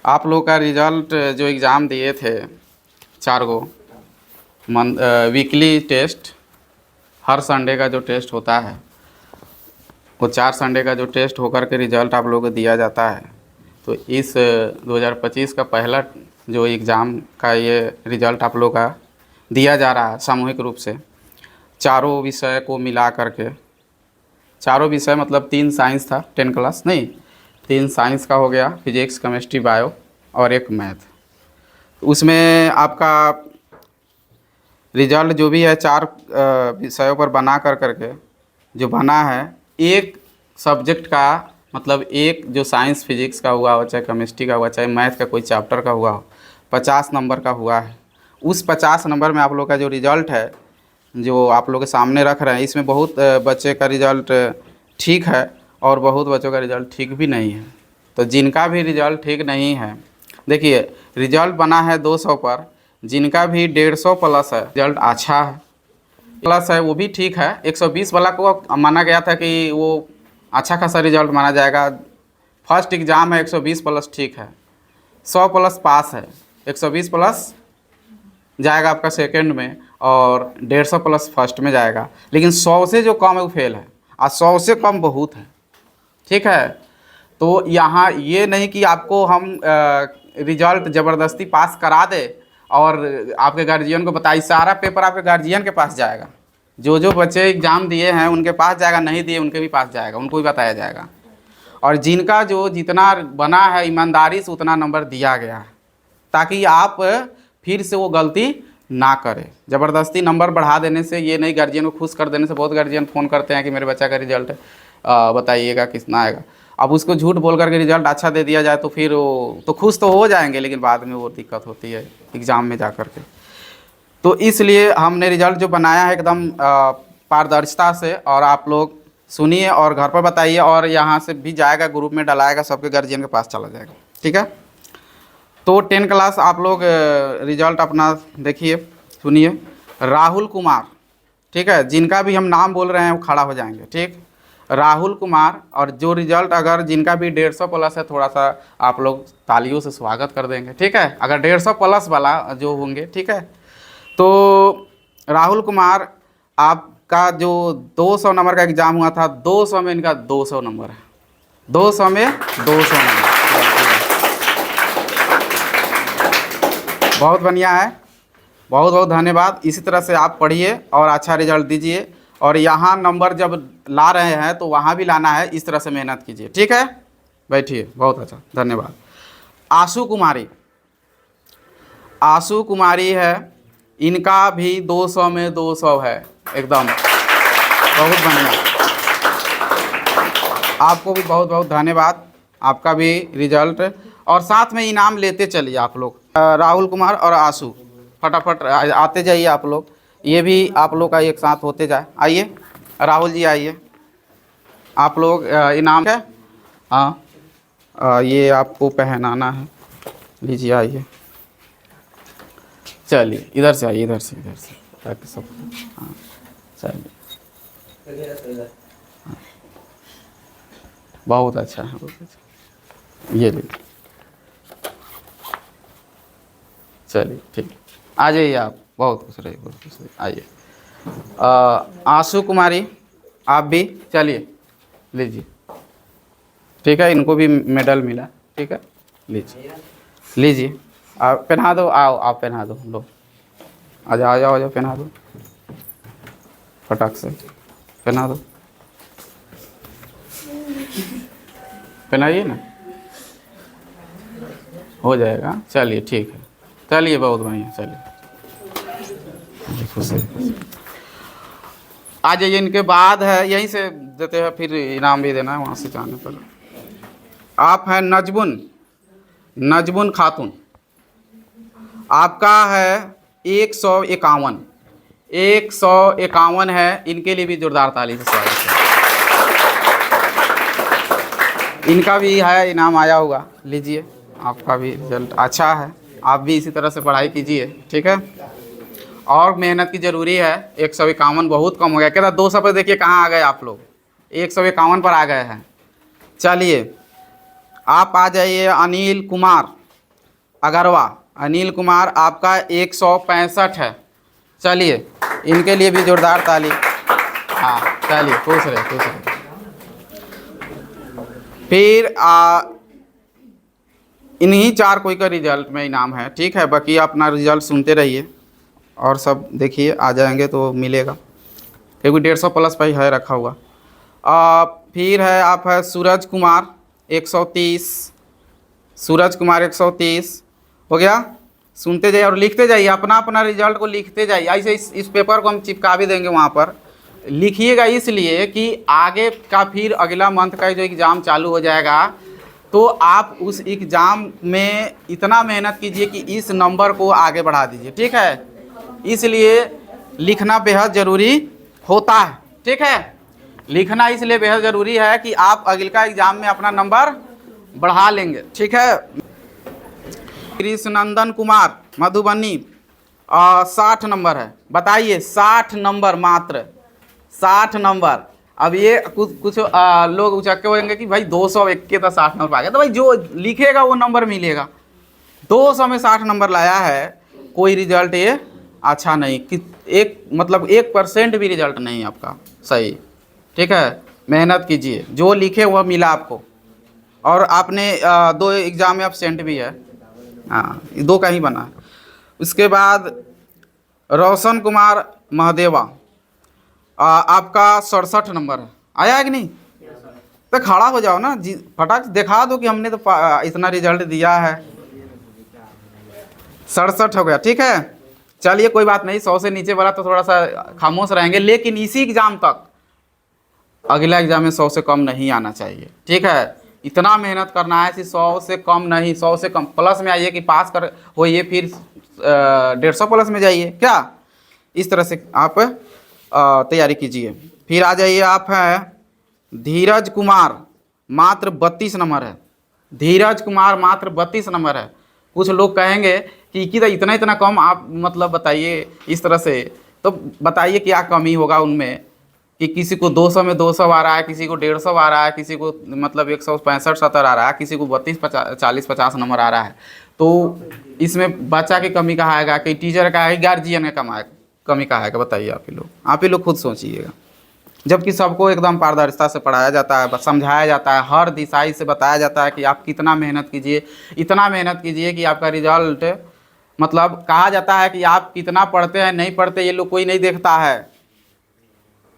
आप लोग का रिजल्ट जो एग्ज़ाम दिए थे 4 गो वीकली टेस्ट, हर संडे का जो टेस्ट होता है वो 4 संडे का जो टेस्ट होकर के रिज़ल्ट आप लोगों को दिया जाता है। तो इस 2025 का पहला जो एग्ज़ाम का ये रिज़ल्ट आप लोग का दिया जा रहा है सामूहिक रूप से, चारों विषय को मिला करके। चारों विषय मतलब 3 साइंस था, 10 क्लास नहीं, 3 साइंस का हो गया, फिजिक्स, केमिस्ट्री, बायो और 1 मैथ। उसमें आपका रिजल्ट जो भी है 4 विषयों पर बना करके जो बना है, एक सब्जेक्ट का मतलब एक जो साइंस फिजिक्स का हुआ हो, चाहे केमिस्ट्री का हुआ, चाहे मैथ का कोई चैप्टर का हुआ हो, 50 नंबर का हुआ है। उस 50 नंबर में आप लोग का जो रिज़ल्ट है जो आप लोग के सामने रख रहे हैं, इसमें बहुत बच्चे का रिज़ल्ट ठीक है और बहुत बच्चों का रिज़ल्ट ठीक भी नहीं है। तो जिनका भी रिज़ल्ट ठीक नहीं है, देखिए रिज़ल्ट बना है 200 पर, जिनका भी 150 प्लस है, रिज़ल्ट अच्छा है, प्लस है, वो भी ठीक है। 120 वाला को माना गया था कि वो अच्छा खासा रिज़ल्ट माना जाएगा। फर्स्ट एग्ज़ाम है, 120 प्लस ठीक है, 100 प्लस पास है, 120 प्लस जाएगा आपका सेकंड में और 150 प्लस फर्स्ट में जाएगा। लेकिन 100 से जो कम है वो फेल है, और 100 से कम बहुत है, ठीक है। तो यहाँ ये नहीं कि आपको हम रिज़ल्ट ज़बरदस्ती पास करा दे और आपके गार्जियन को बताइए, सारा पेपर आपके गार्जियन के पास जाएगा। जो बच्चे एग्ज़ाम दिए हैं उनके पास जाएगा, नहीं दिए उनके भी पास जाएगा, उनको भी बताया जाएगा। और जिनका जो जितना बना है ईमानदारी से उतना नंबर दिया गया है, ताकि आप फिर से वो गलती ना करें। ज़बरदस्ती नंबर बढ़ा देने से ये नहीं, गार्जियन को खुश कर देने से, बहुत गार्जियन फ़ोन करते हैं कि मेरे बच्चा का रिज़ल्ट बताइएगा कितना आएगा। अब उसको झूठ बोल करके रिज़ल्ट अच्छा दे दिया जाए तो फिर वो तो खुश तो हो जाएंगे, लेकिन बाद में वो दिक्कत होती है एग्ज़ाम में जा कर के। तो इसलिए हमने रिज़ल्ट जो बनाया है एकदम पारदर्शिता से, और आप लोग सुनिए और घर पर बताइए, और यहाँ से भी जाएगा, ग्रुप में डलाएगा, सबके गार्जियन के पास चला जाएगा, ठीक है। तो 10 क्लास आप लोग रिज़ल्ट अपना देखिए, सुनिए। राहुल कुमार, ठीक है, जिनका भी हम नाम बोल रहे हैं वो खड़ा हो जाएंगे, ठीक। राहुल कुमार, और जो रिज़ल्ट अगर जिनका भी 150 प्लस है, थोड़ा सा आप लोग तालियों से स्वागत कर देंगे, ठीक है, अगर 150 प्लस वाला जो होंगे, ठीक है। तो राहुल कुमार, आपका जो 200 नंबर का एग्ज़ाम हुआ था, 200 में इनका 200 नंबर है, 200 में 200 नंबर, बहुत बढ़िया है, बहुत बहुत धन्यवाद। इसी तरह से आप पढ़िए और अच्छा रिजल्ट दीजिए, और यहाँ नंबर जब ला रहे हैं तो वहाँ भी लाना है, इस तरह से मेहनत कीजिए, ठीक है। बैठिए, बहुत अच्छा, धन्यवाद। आशु कुमारी, आशु कुमारी है, इनका भी 200 में 200 है, एकदम बहुत बढ़िया। आपको भी बहुत बहुत धन्यवाद, आपका भी रिजल्ट, और साथ में इनाम लेते चलिए आप लोग। राहुल कुमार और आशु, फटाफट आते जाइए आप लोग, ये भी आप लोग का एक साथ होते जाए। आइए राहुल जी, आइए आप लोग, इनाम है, हाँ ये आपको पहनाना है, लीजिए, आइए, चलिए इधर से आइए, इधर से ताकि सब, हाँ चलिए, हाँ। बहुत अच्छा है, बहुत अच्छा, ये लीजिए, चलिए ठीक, आ जाइए आप, बहुत खुश रहिए, बहुत खुश रहिए, आइए। आशु कुमारी, आप भी चलिए, लीजिए, ठीक है, इनको भी मेडल मिला, ठीक है, लीजिए लीजिए, आप पहना दो, आओ आप पहना दो, लो आ जाओ, आ जाओ, आ जाओ, पहना दो, फटाक से पहना दो, पहनाइए ना, हो जाएगा, चलिए ठीक है, चलिए बहुत बढ़िया, चलिए खुश है। आ जाइए, इनके बाद है, यहीं से देते हैं, फिर इनाम भी देना है, वहाँ से जाने पर। आप हैं नजबुन खातून, आपका है 151 है, इनके लिए भी जोरदार ताली से स्वागत है। इनका भी है, इनाम आया होगा, लीजिए, आपका भी रिजल्ट अच्छा है, आप भी इसी तरह से पढ़ाई कीजिए, ठीक है, और मेहनत की ज़रूरी है। 151 बहुत कम हो गया, कहता 200 पर देखिए कहाँ आ गए आप लोग, 151 पर आ गए हैं। चलिए आप आ जाइए। अनिल कुमार, अगरवा, अनिल कुमार आपका 165 है। चलिए इनके लिए भी जोरदार ताली। हाँ चलिए, खुश रहे खुश रहे। फिर इन्हीं 4 कोई का रिजल्ट में इनाम है, ठीक है। बाकी अपना रिजल्ट सुनते रहिए और सब देखिए, आ जाएंगे तो मिलेगा, क्योंकि 150 प्लस पे है रखा हुआ। फिर है आप है सूरज कुमार 130, सूरज कुमार 130 हो गया। सुनते जाइए और लिखते जाइए, अपना अपना रिजल्ट को लिखते जाइए। ऐसे इस पेपर को हम चिपका भी देंगे वहाँ पर, लिखिएगा, इसलिए कि आगे का फिर अगला मंथ का जो एग्ज़ाम चालू हो जाएगा तो आप उस एग्ज़ाम में इतना मेहनत कीजिए कि इस नंबर को आगे बढ़ा दीजिए, ठीक है। इसलिए लिखना बेहद ज़रूरी होता है, ठीक है। लिखना इसलिए बेहद ज़रूरी है कि आप अगला एग्ज़ाम में अपना नंबर बढ़ा लेंगे, ठीक है। कृष्णनंदन कुमार मधुबनी 60 नंबर है। बताइए 60 नंबर, मात्र 60 नंबर। अब ये कुछ लोग उचक्के होंगे कि भाई 221 तो 60 नंबर आ गया, तो भाई जो लिखेगा वो नंबर मिलेगा। 200 में 60 नंबर लाया है, कोई रिजल्ट ये अच्छा नहीं, कि एक मतलब 1% भी रिजल्ट नहीं आपका सही, ठीक है। मेहनत कीजिए, जो लिखे वह मिला आपको। और आपने 2 एग्ज़ाम में एब्सेंट भी है, हाँ 2 का ही बना है। उसके बाद रोशन कुमार महदेवा आपका 67 नंबर है। आया है कि नहीं? तो खड़ा हो जाओ ना जी, फटाक दिखा दो कि हमने तो इतना रिजल्ट दिया है। 67 हो गया, ठीक है। चलिए कोई बात नहीं, 100 से नीचे वाला तो थोड़ा सा खामोश रहेंगे, लेकिन इसी एग्ज़ाम तक, अगला एग्ज़ाम में 100 से कम नहीं आना चाहिए, ठीक है। इतना मेहनत करना है कि 100 से कम नहीं, 100 से कम प्लस में आइए कि पास कर होइए, फिर 150 प्लस में जाइए, क्या इस तरह से आप तैयारी कीजिए। फिर आ जाइए, आप हैं धीरज कुमार, मात्र 32 नंबर है। धीरज कुमार मात्र 32 नंबर है। कुछ लोग कहेंगे कि इतना इतना कम, आप मतलब बताइए इस तरह से, तो बताइए क्या कमी होगा उनमें, कि किसी को 200 में 200 आ रहा है, किसी को 150 आ रहा है, किसी को मतलब 165-70 आ रहा है, किसी को 32-40-50 नंबर आ रहा है। तो इसमें बच्चा की कमी कहाँ आएगा, कि टीचर का है, गार्जियन का कमी कहाँ आएगा? बताइए आप ही लोग खुद सोचिएगा। जबकि सबको एकदम पारदर्शिता से पढ़ाया जाता है, समझाया जाता है, हर दिशाई से बताया जाता है कि आप कितना मेहनत कीजिए, इतना मेहनत कीजिए कि आपका रिजल्ट, मतलब कहा जाता है कि आप कितना पढ़ते हैं नहीं पढ़ते ये लोग कोई नहीं देखता है,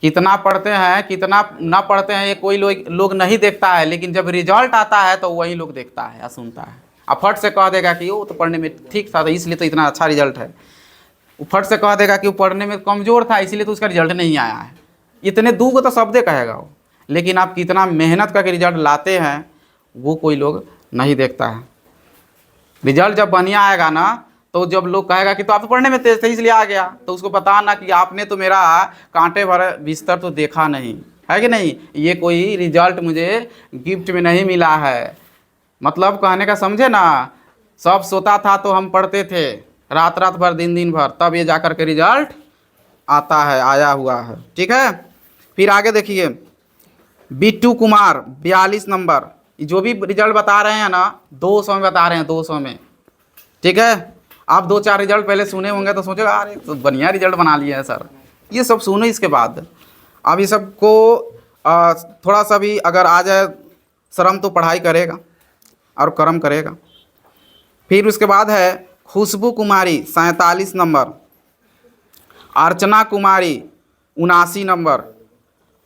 कितना पढ़ते हैं कितना ना पढ़ते हैं ये कोई लोग नहीं देखता है, लेकिन जब रिजल्ट आता है तो वही लोग देखता है या सुनता है। अब फट से कह देगा कि वो तो पढ़ने में ठीक था, इसलिए तो इतना अच्छा रिजल्ट है। वो फट से कह देगा कि वो पढ़ने में कमज़ोर था, इसलिए तो उसका रिजल्ट नहीं आया है। इतने दूर को तो शब्दे कहेगा वो, लेकिन आप कितना मेहनत करके रिजल्ट लाते हैं वो कोई लोग नहीं देखता है। रिजल्ट जब बढ़िया आएगा ना, तो जब लोग कहेगा कि तो आप तो पढ़ने में तेज थे इसलिए आ गया, तो उसको बताना कि आपने तो मेरा कांटे भरा बिस्तर तो देखा नहीं है, कि नहीं, ये कोई रिजल्ट मुझे गिफ्ट में नहीं मिला है। मतलब कहने का समझे ना, सब सोता था तो हम पढ़ते थे रात रात भर दिन भर, तब ये जाकर के रिजल्ट आता है, आया हुआ है, ठीक है। फिर आगे देखिए, बिट्टू कुमार 42 नंबर, जो भी रिजल्ट बता रहे हैं ना 200 में बता रहे हैं, 200 में, ठीक है। आप 2-4 रिजल्ट पहले सुने होंगे तो सोचेगा अरे तो बढ़िया रिजल्ट बना लिया है सर, ये सब सुनो इसके बाद। अब ये सबको थोड़ा सा भी अगर आ जाए शर्म तो पढ़ाई करेगा और कर्म करेगा। फिर उसके बाद है Khushboo Kumari 47 number, Archana Kumari 79 number,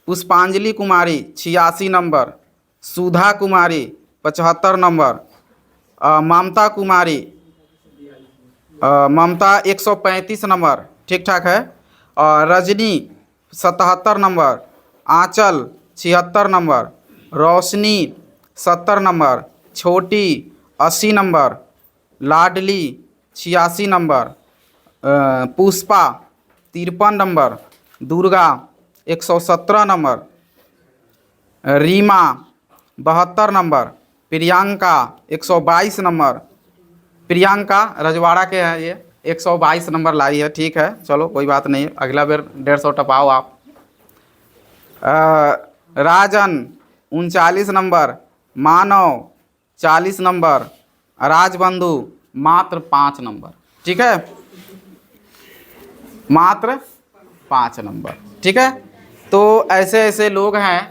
Pushpanjali Kumari 86 number, Sudha Kumari 75 number, Mamta Kumari Mamta 135 number, ठीक ठाक है। और Rajni 77 number, Anchal 76 number, Roshni 70 number, Chhoti 80 number, Ladli 86 number, Pushpa 53 number, Durga 117 number, Rima 72 number, Priyanka 122 number, Priyanka Rajwada के हैं ये, 122 नंबर लाई है, ठीक है, चलो कोई बात नहीं, अगला बार 150 टपाओ आप। राजन 39 नंबर, मानव 40 नंबर, राजबंधु मात्र 5 नंबर, ठीक है, मात्र 5 नंबर, ठीक है। तो ऐसे ऐसे लोग हैं,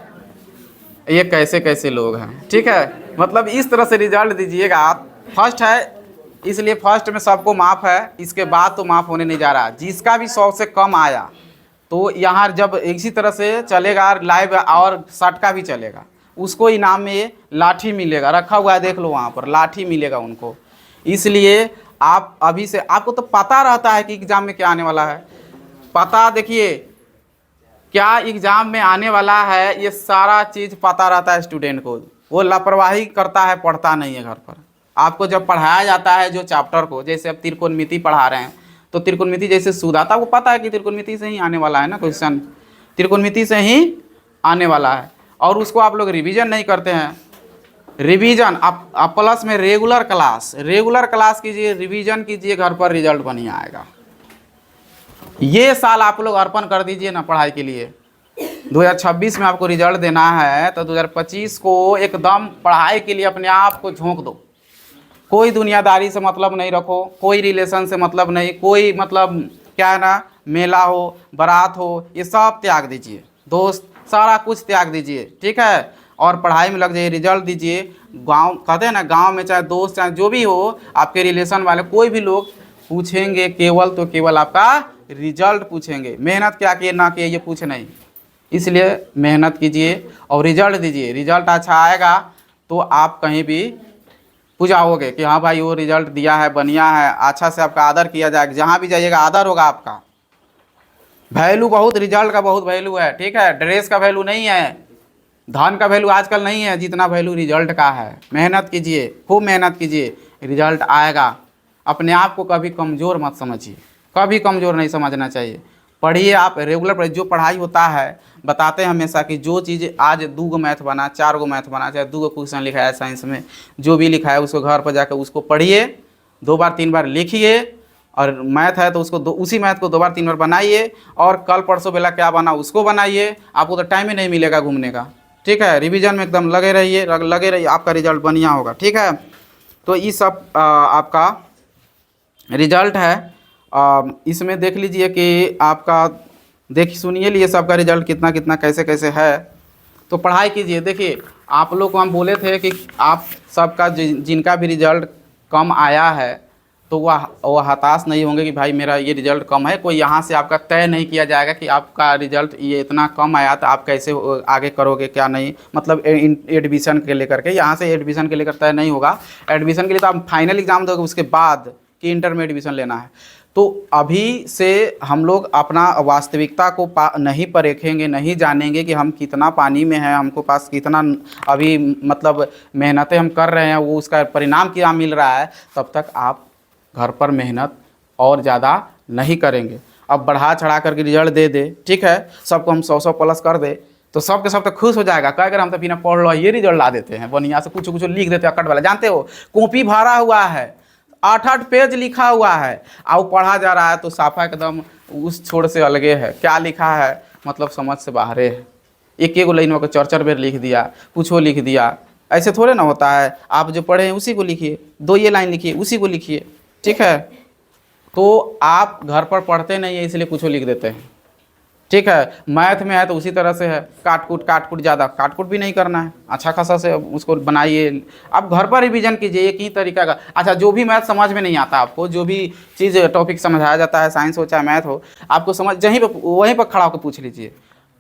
ये कैसे कैसे लोग हैं, ठीक है। मतलब इस तरह से रिजल्ट दीजिएगा आप। फर्स्ट है इसलिए फर्स्ट में सबको माफ़ है, इसके बाद तो माफ़ होने नहीं जा रहा। जिसका भी 100 से कम आया तो यहाँ जब इसी तरह से चलेगा लाइव और शर्ट का भी चलेगा, उसको इनाम में ये लाठी मिलेगा, रखा हुआ है देख लो वहाँ पर, लाठी मिलेगा उनको। इसलिए आप अभी से, आपको तो पता रहता है कि एग्ज़ाम में क्या आने वाला है, पता देखिए क्या एग्ज़ाम में आने वाला है, ये सारा चीज़ पता रहता है स्टूडेंट को। वो लापरवाही करता है, पढ़ता नहीं है घर पर। आपको जब पढ़ाया जाता है जो चैप्टर को, जैसे अब त्रिकोणमिति पढ़ा रहे हैं तो त्रिकोणमिति जैसे सूद आता है, वो पता है कि त्रिकोणमिति से ही आने वाला है ना क्वेश्चन, त्रिकोणमिति से ही आने वाला है, और उसको आप लोग रिवीजन नहीं करते हैं। रिवीजन आप प्लस में रेगुलर क्लास कीजिए, रिवीजन कीजिए, घर पर रिजल्ट बढ़िया आएगा। ये साल आप लोग अर्पण कर दीजिए ना पढ़ाई के लिए। 2026 में आपको रिजल्ट देना है तो 2025 को एकदम पढ़ाई के लिए अपने आप को झोंक दो। कोई दुनियादारी से मतलब नहीं रखो, कोई रिलेशन से मतलब नहीं, कोई मतलब क्या है ना, मेला हो बारात हो, ये सब त्याग दीजिए, दोस्त सारा कुछ त्याग दीजिए, ठीक है, और पढ़ाई में लग जाइए, रिजल्ट दीजिए। गांव कहते हैं ना, गांव में चाहे दोस्त चाहे जो भी हो, आपके रिलेशन वाले कोई भी लोग पूछेंगे केवल तो केवल आपका रिजल्ट पूछेंगे, मेहनत क्या किए ना किए ये पूछ नहीं। इसलिए मेहनत कीजिए और रिजल्ट दीजिए। रिजल्ट अच्छा आएगा तो आप कहीं भी पूछाओगे कि हाँ भाई वो रिजल्ट दिया है, बढ़िया है, अच्छा से आपका आदर किया जाएगा, जहाँ भी जाइएगा आदर होगा आपका। वैल्यू बहुत, रिजल्ट का बहुत वैल्यू है, ठीक है, ड्रेस का वैल्यू नहीं है, धन का वैल्यू आजकल नहीं है जितना वैल्यू रिजल्ट का है। मेहनत कीजिए, खूब मेहनत कीजिए, रिजल्ट आएगा। अपने आप को कभी कमज़ोर मत समझिए, कभी कमज़ोर नहीं समझना चाहिए। पढ़िए, आप रेगुलर पढ़िए। जो पढ़ाई होता है बताते हैं हमेशा कि जो चीज़ आज 2 गो मैथ बना, 4 गो मैथ बना, चाहे 2 गो क्वेश्चन लिखा है साइंस में, जो भी लिखा है उसको घर पर जाकर उसको पढ़िए, 2 बार 3 बार लिखिए, और मैथ है तो उसको उसी मैथ को 2 बार 3 बार बनाइए, और कल परसों बेला क्या बना उसको बनाइए। आपको तो टाइम ही नहीं मिलेगा घूमने का, ठीक है। रिवीजन में एकदम लगे रहिए, आपका रिजल्ट बढ़िया होगा, ठीक है। तो ये सब आपका रिजल्ट है। इसमें देख लीजिए कि आपका सुनिए लिए सबका रिजल्ट कितना कितना कैसे कैसे है। तो पढ़ाई कीजिए। देखिए आप लोग को हम बोले थे कि आप सबका जिनका भी रिजल्ट कम आया है तो वह हताश नहीं होंगे कि भाई मेरा ये रिजल्ट कम है। कोई यहाँ से आपका तय नहीं किया जाएगा कि आपका रिजल्ट ये इतना कम आया तो आप कैसे आगे करोगे क्या नहीं, मतलब एडमिशन के लेकर के, यहाँ से एडमिशन के लेकर तय नहीं होगा। एडमिशन के लिए तो आप फाइनल एग्ज़ाम दोगे उसके बाद कि इंटर में एडमिशन लेना है। तो अभी से हम लोग अपना वास्तविकता को नहीं परेखेंगे, नहीं जानेंगे कि हम कितना पानी में हैं, हमको पास कितना अभी मतलब मेहनतें हम कर रहे हैं, वो उसका परिणाम क्या मिल रहा है, तब तक आप घर पर मेहनत और ज़्यादा नहीं करेंगे। अब बढ़ा चढ़ा करके रिजल्ट दे, ठीक है, सबको हम 100 प्लस कर दे तो सब के सब तो खुश हो जाएगा। क्या अगर हम तो बिना पढ़ लो ये रिजल्ट ला देते हैं, बढ़िया से कुछ कुछ लिख देते हैं अकट वाला। जानते हो कॉपी भरा हुआ है, 8-8 पेज लिखा हुआ है, और पढ़ा जा रहा है तो साफा एकदम उस छोड़ से अलगे है। क्या लिखा है मतलब समझ से बाहर है। एक एक लाइन को 4-4 बार लिख दिया, कुछ लिख दिया, ऐसे थोड़े ना होता है। आप जो पढ़े हैं उसी को लिखिए, 2 ये लाइन लिखिए उसी को लिखिए, ठीक है। तो आप घर पर पढ़ते नहीं है इसलिए कुछ लिख देते हैं, ठीक है। मैथ में है तो उसी तरह से है, काट कूट ज़्यादा काट कूट भी नहीं करना है, अच्छा खासा से उसको बनाइए। आप घर पर रिवीजन कीजिए एक ही तरीका का। अच्छा जो भी मैथ समझ में नहीं आता आपको, जो भी चीज़ टॉपिक समझाया जाता है, साइंस हो चाहे मैथ हो, आपको समझ वहीं पर खड़ा होकर पूछ लीजिए,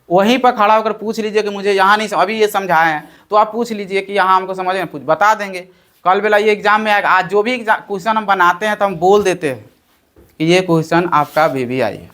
वहीं पर खड़ा होकर पूछ लीजिए कि मुझे यहाँ नहीं अभी ये समझाए हैं, तो आप पूछ लीजिए कि यहाँ हमको समझ में, कुछ बता देंगे। कल बेला ये एग्ज़ाम में आएगा। आज जो भी क्वेश्चन हम बनाते हैं तो हम बोल देते हैं कि ये क्वेश्चन आपका VVI है,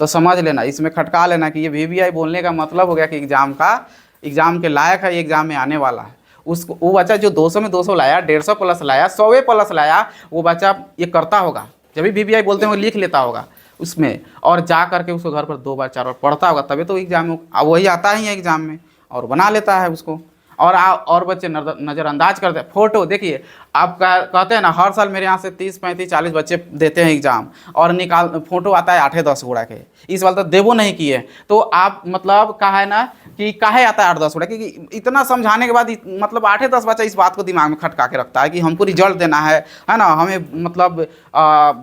तो समझ लेना, इसमें खटका लेना कि ये VVI बोलने का मतलब हो गया कि एग्ज़ाम के लायक है, ये एग्ज़ाम में आने वाला है। उसको वो बच्चा जो 200 में 200 लाया, 150 प्लस लाया, 100 प्लस लाया, वो बच्चा ये करता होगा, जब भी VVI बोलते हैं वो लिख लेता होगा उसमें, और जा करके उसको घर पर 2 बार 4 बार पढ़ता होगा, तभी तो एग्ज़ाम वही आता ही है एग्ज़ाम में और बना लेता है उसको। और बच्चे नज़रअंदाज करते हैं। फोटो देखिए, आप कहते हैं ना हर साल मेरे यहाँ से 30 35 40 बच्चे देते हैं एग्ज़ाम, और निकाल फोटो आता है 8-10 गुड़ा के, इस बार तो देवो नहीं किए। तो आप मतलब कहा है ना कि काहे आता है 8-10 गुड़ा, क्योंकि इतना समझाने के बाद मतलब 8-10 बच्चा इस बात को दिमाग में खटका के रखता है कि हमको रिजल्ट देना है ना, हमें मतलब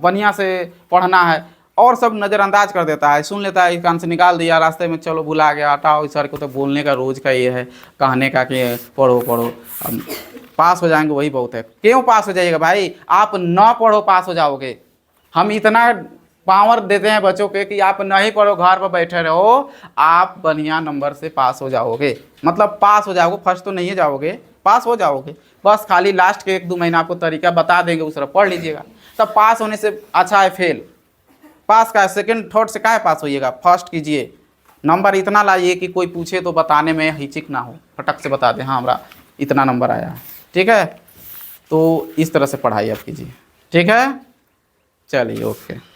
बढ़िया से पढ़ना है, और सब नज़रअंदाज कर देता है, सुन लेता है, एक कान से निकाल दिया, रास्ते में चलो भुला गया, हटाओ। सर को तो बोलने का रोज़ का ये है, कहने का कि पढ़ो पढ़ो, पास हो जाएंगे वही बहुत है। क्यों पास हो जाइएगा भाई, आप ना पढ़ो पास हो जाओगे। हम इतना पावर देते हैं बच्चों के कि आप नहीं पढ़ो, घर पर बैठे रहो, आप बढ़िया नंबर से पास हो जाओगे। मतलब पास हो जाओगे, फर्स्ट तो नहीं जाओगे, पास हो जाओगे। बस खाली लास्ट के 1-2 महीना आपको तरीका बता देंगे, उस तरह पढ़ लीजिएगा। तब पास होने से अच्छा है फेल। पास का सेकंड थर्ड से काहे पास होइएगा, फर्स्ट कीजिए। नंबर इतना लाइए कि कोई पूछे तो बताने में हिचक ना हो, फटक से बता दें हाँ हमारा इतना नंबर आया है। ठीक है, तो इस तरह से पढ़ाई आप कीजिए। ठीक है, चलिए ओके।